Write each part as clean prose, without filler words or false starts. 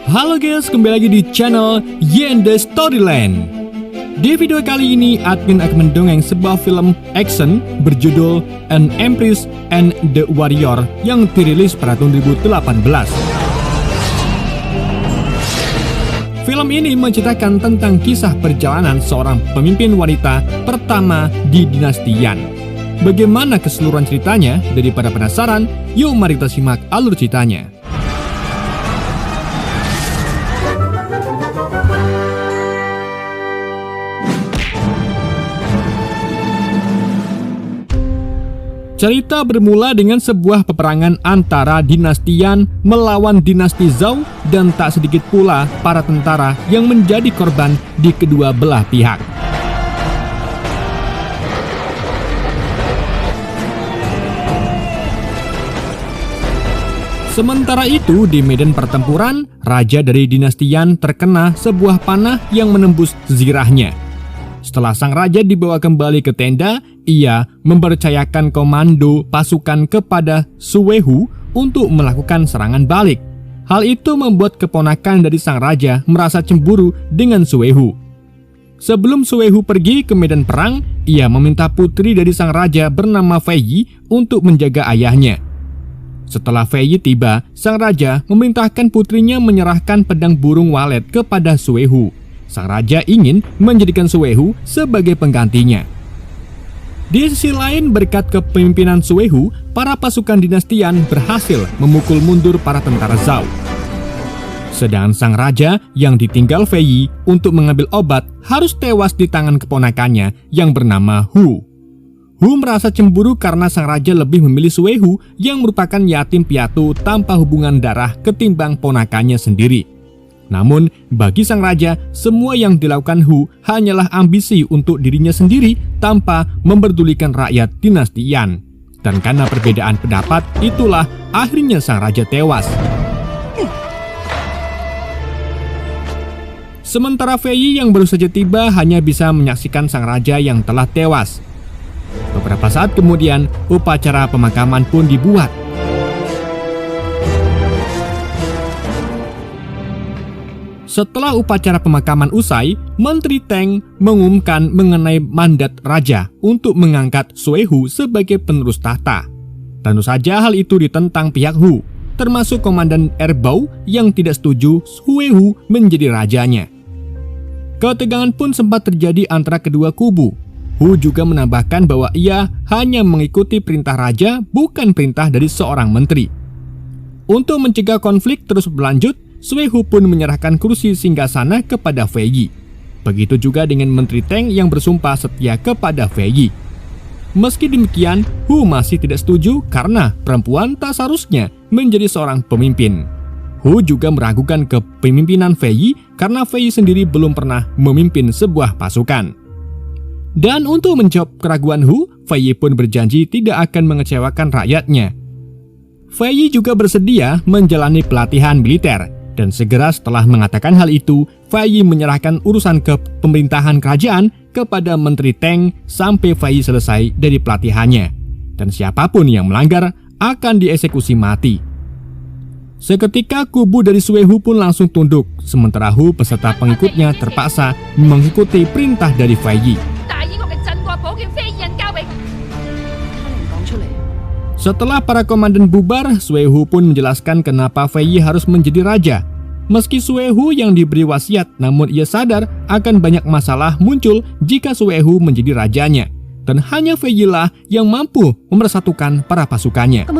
Halo guys, kembali lagi di channel Yen The Storyland. Di video kali ini, admin akan mendongeng sebuah film action berjudul An Empress and the Warrior yang dirilis pada tahun 2018. Film ini menceritakan tentang kisah perjalanan seorang pemimpin wanita pertama di dinasti Yan. Bagaimana keseluruhan ceritanya? Daripada penasaran, yuk mari kita simak alur ceritanya. Cerita bermula dengan sebuah peperangan antara dinasti Yan melawan dinasti Zhou, dan tak sedikit pula para tentara yang menjadi korban di kedua belah pihak. Sementara itu, di medan pertempuran, raja dari dinasti Yan terkena sebuah panah yang menembus zirahnya. Setelah sang raja dibawa kembali ke tenda, ia mempercayakan komando pasukan kepada Suwehu untuk melakukan serangan balik. Hal itu membuat keponakan dari sang raja merasa cemburu dengan Suwehu. Sebelum Suwehu pergi ke medan perang, ia meminta putri dari sang raja bernama Fei Yi untuk menjaga ayahnya. Setelah Fei Yi tiba, sang raja memerintahkan putrinya menyerahkan pedang burung walet kepada Suwehu. Sang raja ingin menjadikan Suwehu sebagai penggantinya. Di sisi lain, berkat kepemimpinan Suwehu, para pasukan dinasti Yan berhasil memukul mundur para tentara Zhou. Sedangkan sang raja yang ditinggal Fei Yi untuk mengambil obat harus tewas di tangan keponakannya yang bernama Hu. Hu merasa cemburu karena sang raja lebih memilih Suwehu yang merupakan yatim piatu tanpa hubungan darah ketimbang ponakannya sendiri. Namun, bagi sang raja, semua yang dilakukan Hu hanyalah ambisi untuk dirinya sendiri tanpa memperdulikan rakyat dinasti Yan. Dan karena perbedaan pendapat, itulah akhirnya sang raja tewas. Sementara Fei Yi yang baru saja tiba hanya bisa menyaksikan sang raja yang telah tewas. Beberapa saat kemudian, upacara pemakaman pun dibuat. Setelah upacara pemakaman usai, Menteri Teng mengumumkan mengenai mandat raja untuk mengangkat Suwehu sebagai penerus tahta. Tentu saja hal itu ditentang pihak Hu, termasuk Komandan Erbau yang tidak setuju Suwehu menjadi rajanya. Ketegangan pun sempat terjadi antara kedua kubu. Hu juga menambahkan bahwa ia hanya mengikuti perintah raja, bukan perintah dari seorang menteri. Untuk mencegah konflik terus berlanjut, Suwehu pun menyerahkan kursi singgasana kepada Fei Yi. Begitu juga dengan Menteri Teng yang bersumpah setia kepada Fei Yi. Meski demikian, Hu masih tidak setuju karena perempuan tak seharusnya menjadi seorang pemimpin. Hu juga meragukan kepemimpinan Fei Yi karena Fei Yi sendiri belum pernah memimpin sebuah pasukan. Dan untuk menjawab keraguan Hu, Fei Yi pun berjanji tidak akan mengecewakan rakyatnya. Fei Yi juga bersedia menjalani pelatihan militer. Dan segera setelah mengatakan hal itu, Fei Yi menyerahkan urusan pemerintahan kerajaan kepada Menteri Teng sampai Fei Yi selesai dari pelatihannya. Dan siapapun yang melanggar akan dieksekusi mati. Seketika kubu dari Suwehu pun langsung tunduk, sementara Hu beserta pengikutnya terpaksa mengikuti perintah dari Fei Yi. Setelah para komandan bubar, Suwehu pun menjelaskan kenapa Fei Yi harus menjadi raja. Meski Suwehu yang diberi wasiat, namun ia sadar akan banyak masalah muncul jika Suwehu menjadi rajanya. Dan hanya Fei Yi lah yang mampu mempersatukan para pasukannya.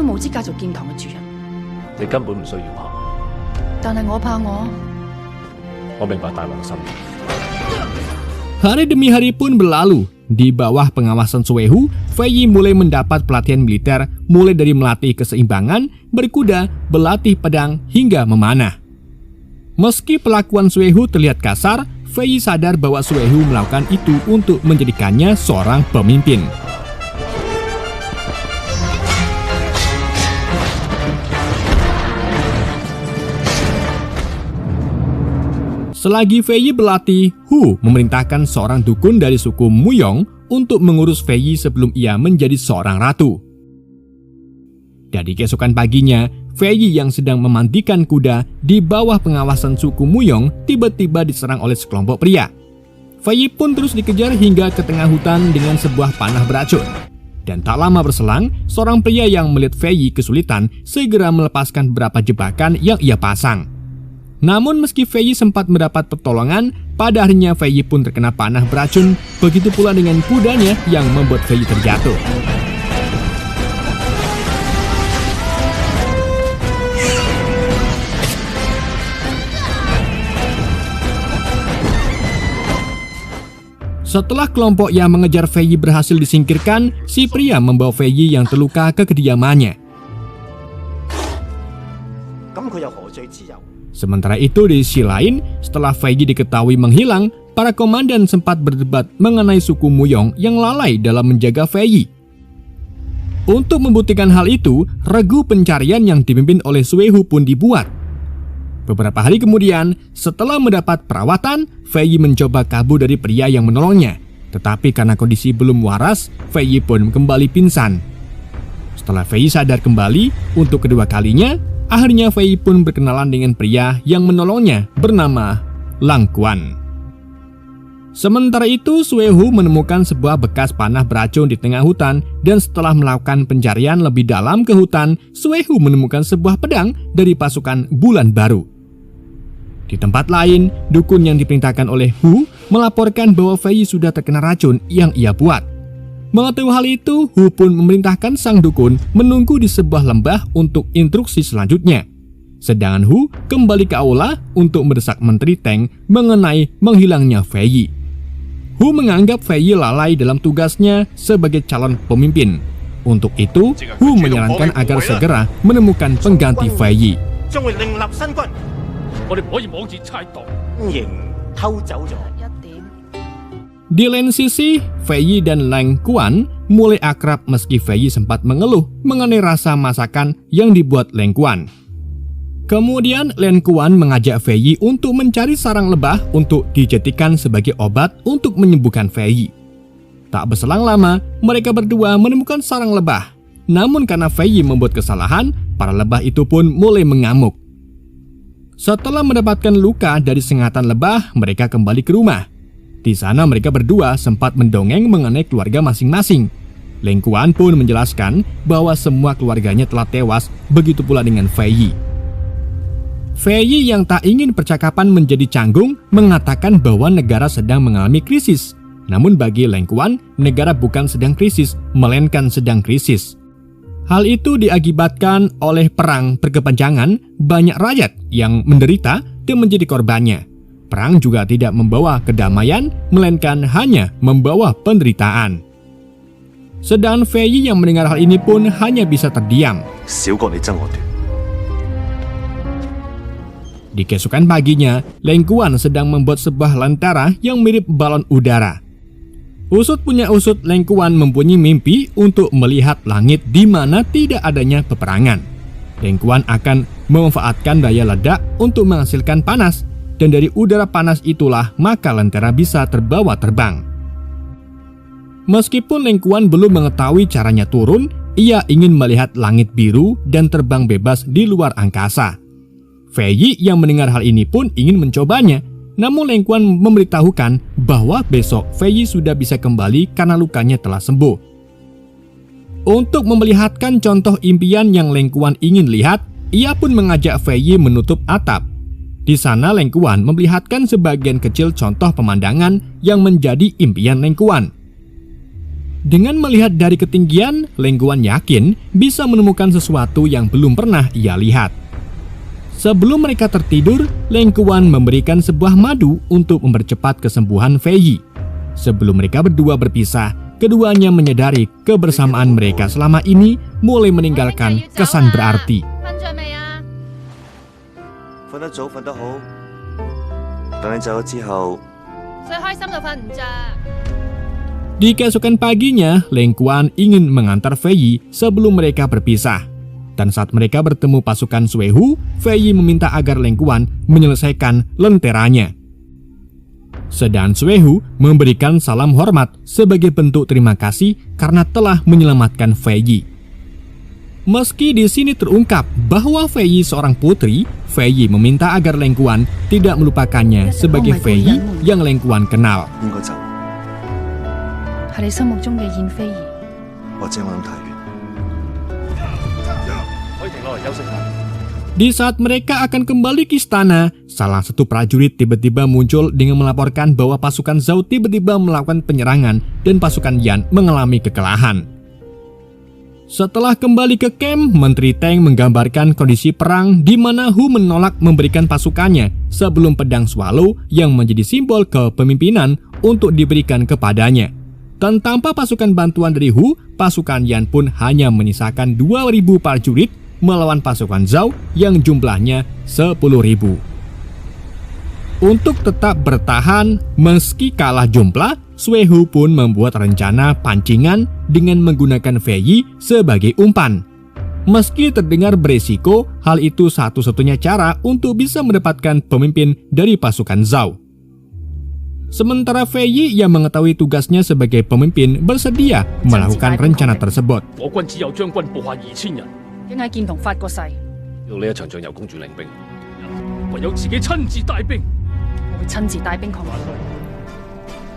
Hari demi hari pun berlalu. Di bawah pengawasan Suwehu, Fei Yi mulai mendapat pelatihan militer, mulai dari melatih keseimbangan, berkuda, berlatih pedang, hingga memanah. Meski perlakuan Suwehu terlihat kasar, Fei Yi sadar bahwa Suwehu melakukan itu untuk menjadikannya seorang pemimpin. Selagi Fei Yi berlatih, Hu memerintahkan seorang dukun dari suku Muyong untuk mengurus Fei Yi sebelum ia menjadi seorang ratu. Dari keesokan paginya, Fei Yi yang sedang memandikan kuda di bawah pengawasan suku Muyong tiba-tiba diserang oleh sekelompok pria. Fei Yi pun terus dikejar hingga ke tengah hutan dengan sebuah panah beracun. Dan tak lama berselang, seorang pria yang melihat Fei Yi kesulitan segera melepaskan beberapa jebakan yang ia pasang. Namun meski Fei Yi sempat mendapat pertolongan, pada akhirnya Fei Yi pun terkena panah beracun, begitu pula dengan kudanya yang membuat Fei Yi terjatuh. Setelah kelompok yang mengejar Fei Yi berhasil disingkirkan, si pria membawa Fei Yi yang terluka ke kediamannya. Sementara itu di sisi lain, setelah Fei Yi diketahui menghilang, para komandan sempat berdebat mengenai suku Muyong yang lalai dalam menjaga Fei Yi. Untuk membuktikan hal itu, regu pencarian yang dipimpin oleh Suehu pun dibuat. Beberapa hari kemudian, setelah mendapat perawatan, Fei Yi mencoba kabur dari pria yang menolongnya. Tetapi karena kondisi belum waras, Fei Yi pun kembali pingsan. Setelah Fei Yi sadar kembali untuk kedua kalinya, akhirnya Fei Yi pun berkenalan dengan pria yang menolongnya bernama Lang Quan. Sementara itu, Suehu menemukan sebuah bekas panah beracun di tengah hutan, dan setelah melakukan pencarian lebih dalam ke hutan, Suehu menemukan sebuah pedang dari pasukan Bulan Baru. Di tempat lain, dukun yang diperintahkan oleh Hu melaporkan bahwa Fei Yi sudah terkena racun yang ia buat. Mengetahui hal itu, Hu pun memerintahkan sang dukun menunggu di sebuah lembah untuk instruksi selanjutnya. Sedangkan Hu kembali ke aula untuk mendesak Menteri Teng mengenai menghilangnya Fei Yi. Hu menganggap Fei Yi lalai dalam tugasnya sebagai calon pemimpin. Untuk itu, Hu menyarankan agar segera menemukan pengganti Fei Yi. Di lain sisi, Fei Yi dan Lang Quan mulai akrab meski Fei Yi sempat mengeluh mengenai rasa masakan yang dibuat Lang Quan. Kemudian Lang Quan mengajak Fei Yi untuk mencari sarang lebah untuk dijadikan sebagai obat untuk menyembuhkan Fei Yi. Tak berselang lama, mereka berdua menemukan sarang lebah. Namun karena Fei Yi membuat kesalahan, para lebah itu pun mulai mengamuk. Setelah mendapatkan luka dari sengatan lebah, mereka kembali ke rumah. Di sana mereka berdua sempat mendongeng mengenai keluarga masing-masing. Lang Quan pun menjelaskan bahwa semua keluarganya telah tewas, begitu pula dengan Fei Yi. Fei Yi yang tak ingin percakapan menjadi canggung mengatakan bahwa negara sedang mengalami krisis. Namun bagi Lang Quan, negara bukan sedang krisis, melainkan sedang krisis. Hal itu diakibatkan oleh perang berkepanjangan, banyak rakyat yang menderita dan menjadi korbannya. Perang juga tidak membawa kedamaian, melainkan hanya membawa penderitaan. Sedang Fei Yi yang mendengar hal ini pun hanya bisa terdiam. Di keesokan paginya, Lang Quan sedang membuat sebuah lentera yang mirip balon udara. Usut punya usut, Lang Quan mempunyai mimpi untuk melihat langit di mana tidak adanya peperangan. Lang Quan akan memanfaatkan daya ledak untuk menghasilkan panas, dan dari udara panas itulah maka lentera bisa terbawa terbang. Meskipun Lang Quan belum mengetahui caranya turun, ia ingin melihat langit biru dan terbang bebas di luar angkasa. Fei Yi yang mendengar hal ini pun ingin mencobanya. Namun Lang Quan memberitahukan bahwa besok Fei Yi sudah bisa kembali karena lukanya telah sembuh. Untuk memperlihatkan contoh impian yang Lang Quan ingin lihat, ia pun mengajak Fei Yi menutup atap. Di sana Lang Quan memperlihatkan sebagian kecil contoh pemandangan yang menjadi impian Lang Quan. Dengan melihat dari ketinggian, Lang Quan yakin bisa menemukan sesuatu yang belum pernah ia lihat. Sebelum mereka tertidur, Lang Quan memberikan sebuah madu untuk mempercepat kesembuhan Fei Yi. Sebelum mereka berdua berpisah, keduanya menyadari kebersamaan mereka selama ini mulai meninggalkan kesan berarti. Di keesokan paginya, Lang Quan ingin mengantar Fei Yi sebelum mereka berpisah. Dan saat mereka bertemu pasukan Suehu, Fei Yi meminta agar Lang Quan menyelesaikan lenteranya. Sedang Suehu memberikan salam hormat sebagai bentuk terima kasih karena telah menyelamatkan Fei Yi. Meski di sini terungkap bahwa Fei Yi seorang putri, Fei Yi meminta agar Leng Kuan tidak melupakannya sebagai Fei Yi yang Leng Kuan kenal. 係你心目中嘅燕飛兒。或者我諗太遠。可以停落嚟休息下。 Di saat mereka akan kembali ke istana, salah satu prajurit tiba-tiba muncul dengan melaporkan bahwa pasukan Zhao tiba-tiba melakukan penyerangan dan pasukan Yan mengalami kekalahan. Setelah kembali ke camp, Menteri Teng menggambarkan kondisi perang di mana Hu menolak memberikan pasukannya sebelum pedang Swallow yang menjadi simbol kepemimpinan untuk diberikan kepadanya. Dan tanpa pasukan bantuan dari Hu, pasukan Yan pun hanya menyisakan 2.000 prajurit melawan pasukan Zhao yang jumlahnya 10.000. Untuk tetap bertahan meski kalah jumlah, Sui Hu pun membuat rencana pancingan dengan menggunakan Fei Yi sebagai umpan. Meski terdengar beresiko, hal itu satu-satunya cara untuk bisa mendapatkan pemimpin dari pasukan Zhao. Sementara Fei Yi yang mengetahui tugasnya sebagai pemimpin bersedia melakukan rencana tersebut. 我軍只有將軍部下2000人，梗係見同發過誓，要呢一場仗由公主領兵，唯有自己親自帶兵。我會親自帶兵抗敵。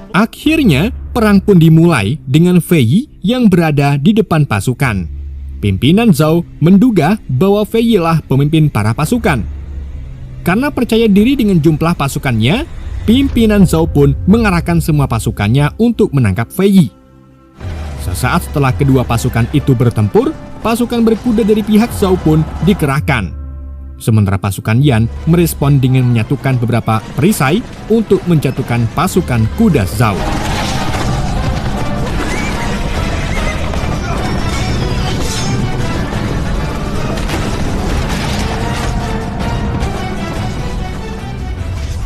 Akhirnya, perang pun dimulai dengan Fei Yi yang berada di depan pasukan. Pimpinan Zhao menduga bahwa Fei Yi lah pemimpin para pasukan. Karena percaya diri dengan jumlah pasukannya, pimpinan Zhao pun mengarahkan semua pasukannya untuk menangkap Fei Yi. Sesaat setelah kedua pasukan itu bertempur, pasukan berkuda dari pihak Zhao pun dikerahkan. Sementara pasukan Yan merespon dengan menyatukan beberapa perisai untuk menjatuhkan pasukan kuda Zhao.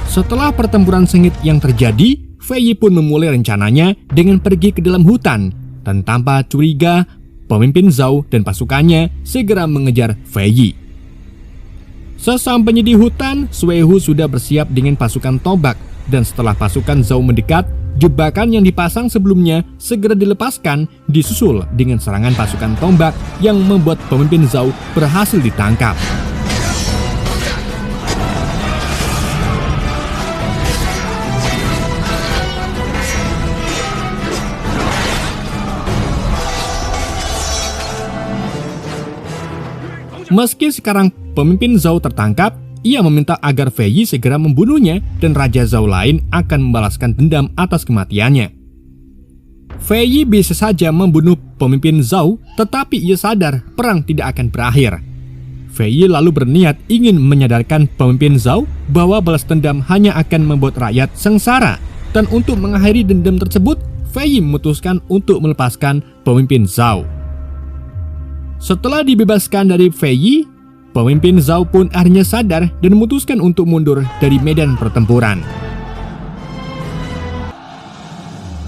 Setelah pertempuran sengit yang terjadi, Fei Yi pun memulai rencananya dengan pergi ke dalam hutan. Dan tanpa curiga, pemimpin Zhao dan pasukannya segera mengejar Fei Yi. Sesampainya di hutan, Sui Hu sudah bersiap dengan pasukan tombak, dan setelah pasukan Zhao mendekat, jebakan yang dipasang sebelumnya segera dilepaskan, disusul dengan serangan pasukan tombak yang membuat pemimpin Zhao berhasil ditangkap. Meski sekarang pemimpin Zhao tertangkap, ia meminta agar Fei Yi segera membunuhnya dan Raja Zhao lain akan membalaskan dendam atas kematiannya. Fei Yi bisa saja membunuh pemimpin Zhao, tetapi ia sadar perang tidak akan berakhir. Fei Yi lalu berniat ingin menyadarkan pemimpin Zhao bahwa balas dendam hanya akan membuat rakyat sengsara. Dan untuk mengakhiri dendam tersebut, Fei Yi memutuskan untuk melepaskan pemimpin Zhao. Setelah dibebaskan dari Fei Yi, pemimpin Zhao pun akhirnya sadar dan memutuskan untuk mundur dari medan pertempuran.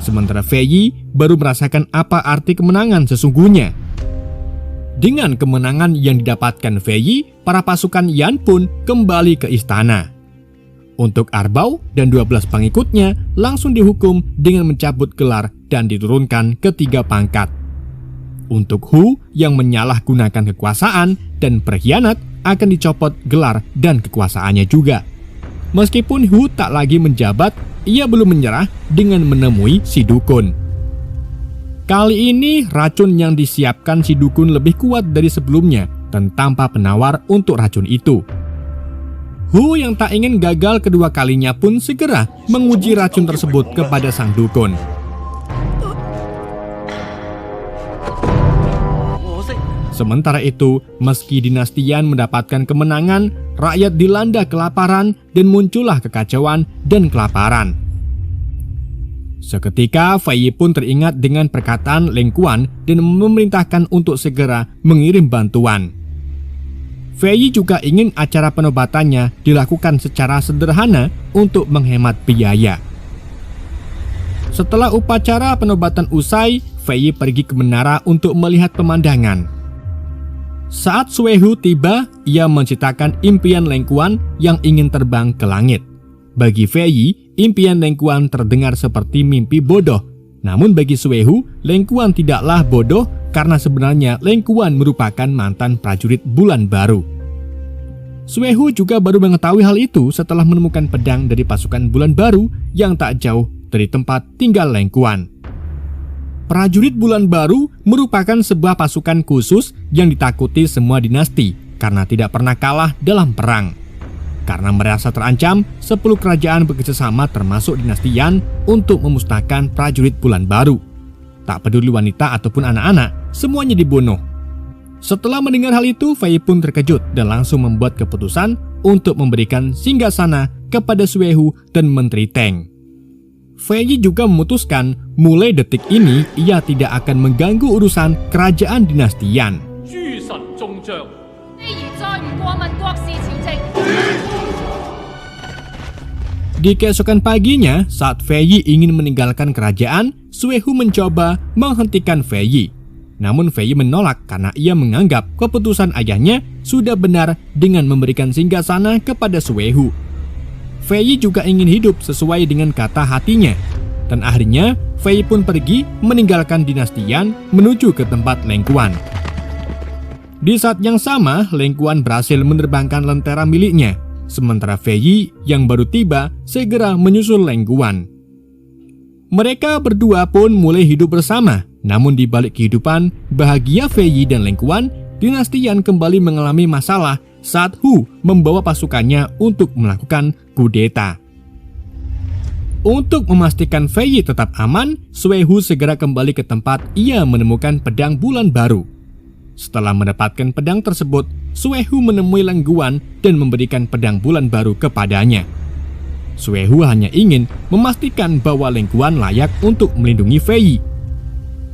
Sementara Fei Yi baru merasakan apa arti kemenangan sesungguhnya. Dengan kemenangan yang didapatkan Fei Yi, para pasukan Yan pun kembali ke istana. Untuk Arbao dan 12 pengikutnya langsung dihukum dengan mencabut gelar dan diturunkan ke 3 pangkat. Untuk Hu yang menyalahgunakan kekuasaan dan berkhianat akan dicopot gelar dan kekuasaannya juga. Meskipun Hu tak lagi menjabat, ia belum menyerah dengan menemui si dukun. Kali ini racun yang disiapkan si dukun lebih kuat dari sebelumnya dan tanpa penawar untuk racun itu. Hu yang tak ingin gagal kedua kalinya pun segera menguji racun tersebut kepada sang dukun. Sementara itu, meski dinasti Yan mendapatkan kemenangan, rakyat dilanda kelaparan dan muncullah kekacauan dan kelaparan. Seketika, Fei Yi pun teringat dengan perkataan Leng Kuan dan memerintahkan untuk segera mengirim bantuan. Fei Yi juga ingin acara penobatannya dilakukan secara sederhana untuk menghemat biaya. Setelah upacara penobatan usai, Fei Yi pergi ke menara untuk melihat pemandangan. Saat Sui Hu tiba, ia menceritakan impian Leng Kuan yang ingin terbang ke langit. Bagi Fei Yi, impian Leng Kuan terdengar seperti mimpi bodoh. Namun bagi Sui Hu, Leng Kuan tidaklah bodoh karena sebenarnya Leng Kuan merupakan mantan prajurit Bulan Baru. Suehu juga baru mengetahui hal itu setelah menemukan pedang dari pasukan Bulan Baru yang tak jauh dari tempat tinggal Leng Kuan. Prajurit Bulan Baru merupakan sebuah pasukan khusus yang ditakuti semua dinasti karena tidak pernah kalah dalam perang. Karena merasa terancam, 10 kerajaan bekerjasama termasuk dinasti Yan untuk memusnahkan prajurit Bulan Baru. Tak peduli wanita ataupun anak-anak, semuanya dibunuh. Setelah mendengar hal itu, Fei pun terkejut dan langsung membuat keputusan untuk memberikan singgasana kepada Suehu dan Menteri Teng. Fei juga memutuskan mulai detik ini ia tidak akan mengganggu urusan kerajaan dinasti Yan. Di keesokan paginya, saat Fei ingin meninggalkan kerajaan, Suehu mencoba menghentikan Fei. Namun Fei menolak karena ia menganggap keputusan ayahnya sudah benar dengan memberikan singgasana kepada Suehu. Fei juga ingin hidup sesuai dengan kata hatinya. Dan akhirnya Fei pun pergi meninggalkan dinasti Yan menuju ke tempat Leng Kuan. Di saat yang sama, Leng Kuan berhasil menerbangkan lentera miliknya, sementara Fei yang baru tiba segera menyusul Leng Kuan. Mereka berdua pun mulai hidup bersama. Namun di balik kehidupan bahagia Fei dan Leng Kuan, dinasti Yan kembali mengalami masalah saat Hu membawa pasukannya untuk melakukan kudeta. Untuk memastikan Fei tetap aman, Suehu segera kembali ke tempat ia menemukan pedang Bulan Baru. Setelah mendapatkan pedang tersebut, Suehu menemui Leng Kuan dan memberikan pedang Bulan Baru kepadanya. Suehu hanya ingin memastikan bahwa Leng Kuan layak untuk melindungi Fei.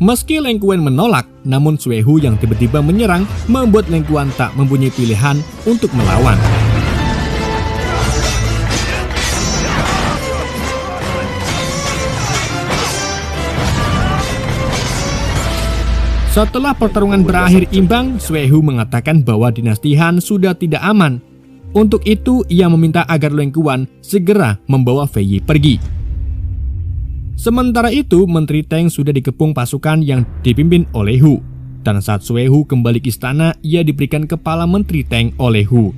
Meski Leng Kuan menolak, namun Suehu yang tiba-tiba menyerang membuat Leng Kuan tak mempunyai pilihan untuk melawan. Setelah pertarungan berakhir imbang, Suehu mengatakan bahwa dinasti Han sudah tidak aman. Untuk itu, ia meminta agar Leng Kuan segera membawa Fei pergi. Sementara itu, Menteri Teng sudah dikepung pasukan yang dipimpin oleh Hu. Dan saat Suehu kembali ke istana, ia diberikan kepala Menteri Teng oleh Hu.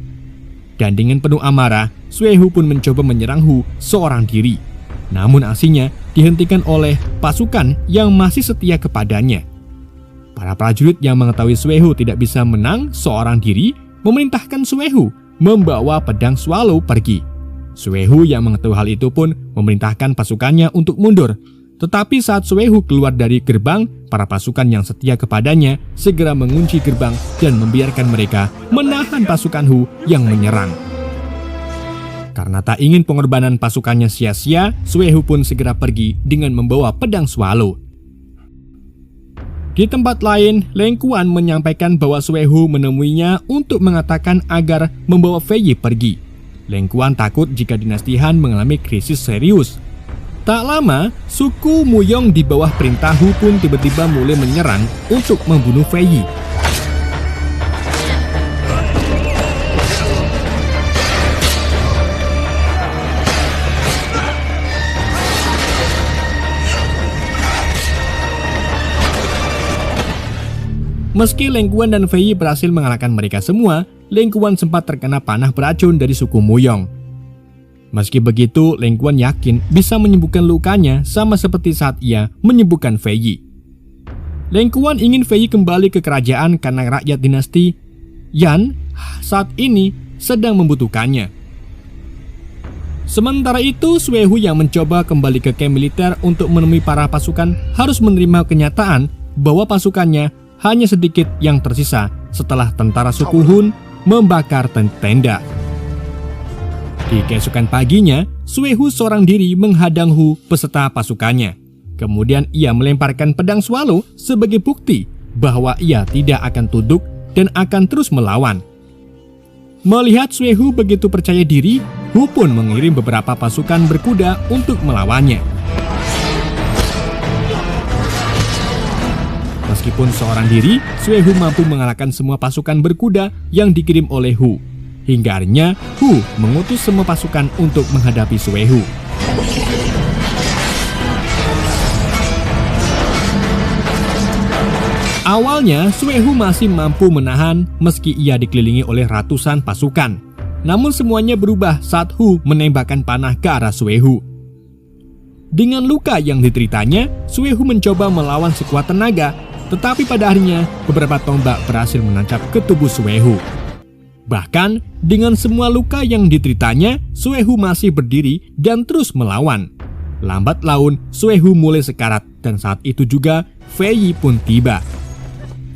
Dan dengan penuh amarah, Suehu pun mencoba menyerang Hu seorang diri. Namun aksinya dihentikan oleh pasukan yang masih setia kepadanya. Para prajurit yang mengetahui Suehu tidak bisa menang seorang diri, memerintahkan Suehu membawa pedang Swallow pergi. Suehu yang mengetahui hal itu pun memerintahkan pasukannya untuk mundur. Tetapi saat Suehu keluar dari gerbang, para pasukan yang setia kepadanya segera mengunci gerbang dan membiarkan mereka menahan pasukan Hu yang menyerang. Karena tak ingin pengorbanan pasukannya sia-sia, Suehu pun segera pergi dengan membawa pedang Swallow. Di tempat lain, Leng Kuan menyampaikan bahwa Suehu menemuinya untuk mengatakan agar membawa Fei pergi. Leng Kuan takut jika dinasti Han mengalami krisis serius. Tak lama, suku Muyong di bawah perintah Hu pun tiba-tiba mulai menyerang untuk membunuh Fei. Meski Leng Kuan dan Fei berhasil mengalahkan mereka semua, Leng Kuan sempat terkena panah beracun dari suku Muyong. Meski begitu, Leng Kuan yakin bisa menyembuhkan lukanya sama seperti saat ia menyembuhkan Fei. Leng Kuan ingin Fei kembali ke kerajaan karena rakyat dinasti Yan saat ini sedang membutuhkannya. Sementara itu, Suehu yang mencoba kembali ke kamp militer untuk menemui para pasukan harus menerima kenyataan bahwa pasukannya hanya sedikit yang tersisa setelah tentara suku Hun membakar tenda. Di keesokan paginya, Suehu seorang diri menghadang Hu beserta pasukannya. Kemudian ia melemparkan pedang Swallow sebagai bukti bahwa ia tidak akan tunduk dan akan terus melawan. Melihat Suehu begitu percaya diri, Hu pun mengirim beberapa pasukan berkuda untuk melawannya. Meskipun seorang diri, Suehu mampu mengalahkan semua pasukan berkuda yang dikirim oleh Hu. Hingga akhirnya, Hu mengutus semua pasukan untuk menghadapi Suehu. Awalnya, Suehu masih mampu menahan meski ia dikelilingi oleh ratusan pasukan. Namun semuanya berubah saat Hu menembakkan panah ke arah Suehu. Dengan luka yang diteritanya, Suehu mencoba melawan sekuat tenaga, tetapi pada akhirnya beberapa tombak berhasil menancap ke tubuh Suehu. Bahkan, dengan semua luka yang diteritanya, Suehu masih berdiri dan terus melawan. Lambat laun, Suehu mulai sekarat dan saat itu juga Fei Yi pun tiba.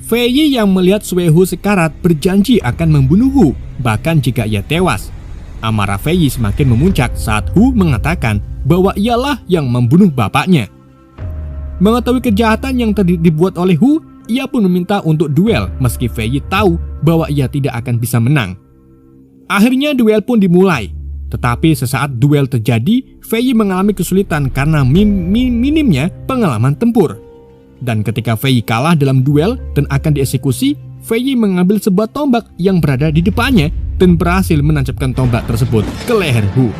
Fei Yi yang melihat Suehu sekarat berjanji akan membunuh Hu, bahkan jika ia tewas. Amarah Fei Yi semakin memuncak saat Hu mengatakan bahwa ialah yang membunuh bapaknya. Mengetahui kejahatan yang dibuat oleh Hu, ia pun meminta untuk duel meski Fei Yi tahu bahwa ia tidak akan bisa menang. Akhirnya duel pun dimulai. Tetapi sesaat duel terjadi, Fei Yi mengalami kesulitan karena minimnya pengalaman tempur. Dan ketika Fei Yi kalah dalam duel dan akan dieksekusi, Fei Yi mengambil sebuah tombak yang berada di depannya dan berhasil menancapkan tombak tersebut ke leher Hu.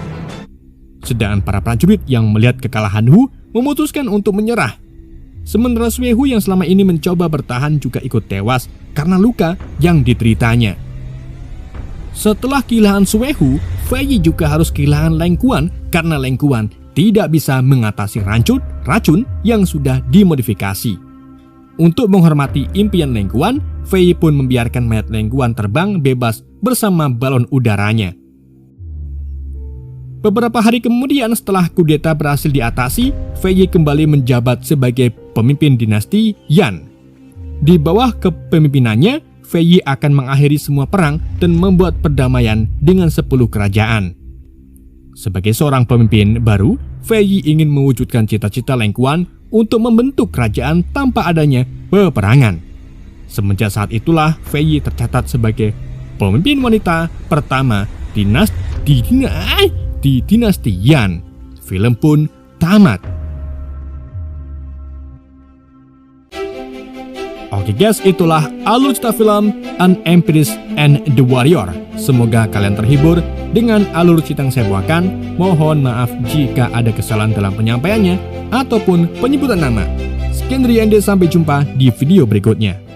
Sedangkan para prajurit yang melihat kekalahan Hu memutuskan untuk menyerah. Sementara Suehu yang selama ini mencoba bertahan juga ikut tewas karena luka yang diteritanya. Setelah kehilangan Suehu, Fei Yi juga harus kehilangan Leng Kuan karena Leng Kuan tidak bisa mengatasi racun yang sudah dimodifikasi. Untuk menghormati impian Leng Kuan, Fei Yi pun membiarkan mayat Leng Kuan terbang bebas bersama balon udaranya. Beberapa hari kemudian setelah kudeta berhasil diatasi, Fei Yi kembali menjabat sebagai pemimpin dinasti Yan. Di bawah kepemimpinannya, Fei Yi akan mengakhiri semua perang dan membuat perdamaian dengan 10 kerajaan. Sebagai seorang pemimpin baru, Fei Yi ingin mewujudkan cita-cita Leng Kuan untuk membentuk kerajaan tanpa adanya peperangan. Semenjak saat itulah Fei Yi tercatat sebagai pemimpin wanita pertama di dinasti Yan. Film pun tamat. Oke guys, itulah alur cerita film An Empress and the Warrior. Semoga kalian terhibur dengan alur cerita yang saya bawakan. Mohon maaf jika ada kesalahan dalam penyampaiannya ataupun penyebutan nama. Sekian dari Anda, sampai jumpa di video berikutnya.